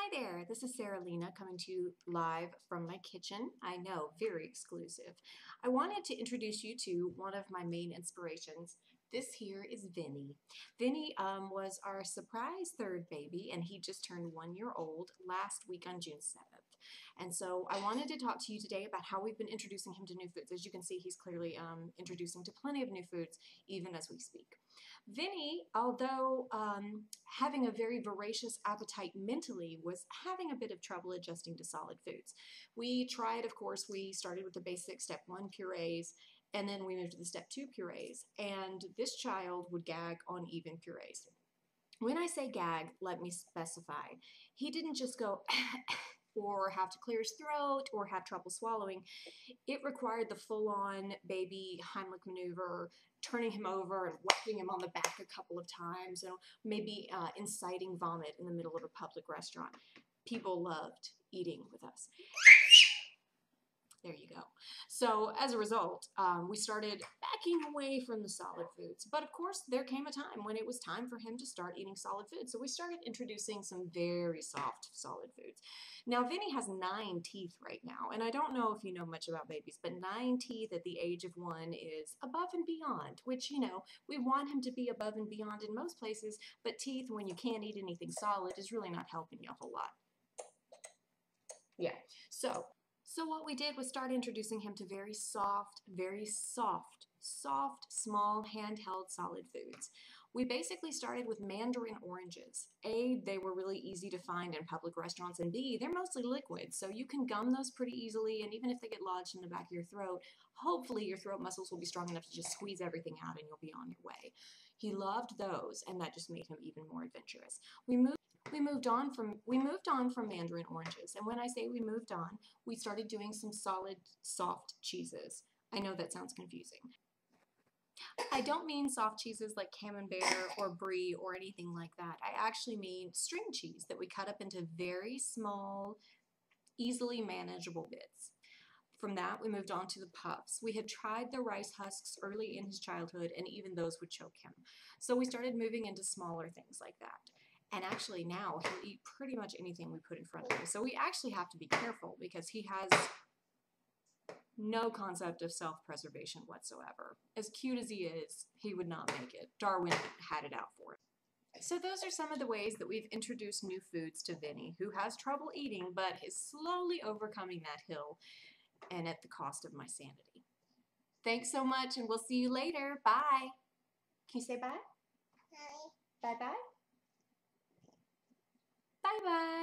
Hi there, this is Sarah Lena coming to you live from my kitchen. I know, very exclusive. I wanted to introduce you to one of my main inspirations. This here is Vinny. Vinny was our surprise third baby, and he just turned 1 year old last week on June 7th. And so I wanted to talk to you today about how we've been introducing him to new foods. As you can see, he's clearly introducing to plenty of new foods, even as we speak. Vinny, although having a very voracious appetite mentally, was having a bit of trouble adjusting to solid foods. We tried, of course, we started with the basic step 1 purees, and then we moved to the step 2 purees, and this child would gag on even purees. When I say gag, let me specify. He didn't just go or have to clear his throat or have trouble swallowing. It required the full-on baby Heimlich maneuver, turning him over and whacking him on the back a couple of times, and maybe inciting vomit in the middle of a public restaurant. People loved eating with us. There you go. So as a result, we started backing away from the solid foods. But of course, there came a time when it was time for him to start eating solid foods. So we started introducing some very soft solid foods. Now, Vinny has 9 teeth right now. And I don't know if you know much about babies, but 9 teeth at the age of 1 is above and beyond, which, you know, we want him to be above and beyond in most places. But teeth, when you can't eat anything solid, is really not helping you a whole lot. Yeah. So what we did was start introducing him to very soft, small, handheld solid foods. We basically started with mandarin oranges. A, they were really easy to find in public restaurants, and B, they're mostly liquid, so you can gum those pretty easily, and even if they get lodged in the back of your throat, hopefully your throat muscles will be strong enough to just squeeze everything out and you'll be on your way. He loved those, and that just made him even more adventurous. We moved on from mandarin oranges, and when I say we moved on, we started doing some solid, soft cheeses. I know that sounds confusing. I don't mean soft cheeses like camembert or brie or anything like that. I actually mean string cheese that we cut up into very small, easily manageable bits. From that, we moved on to the puffs. We had tried the rice husks early in his childhood, and even those would choke him. So we started moving into smaller things like that. And actually now he'll eat pretty much anything we put in front of him. So we actually have to be careful because he has no concept of self-preservation whatsoever. As cute as he is, he would not make it. Darwin had it out for him. So those are some of the ways that we've introduced new foods to Vinny, who has trouble eating but is slowly overcoming that hill, and at the cost of my sanity. Thanks so much, and we'll see you later. Bye. Can you say bye? Bye. Bye-bye. Bye-bye.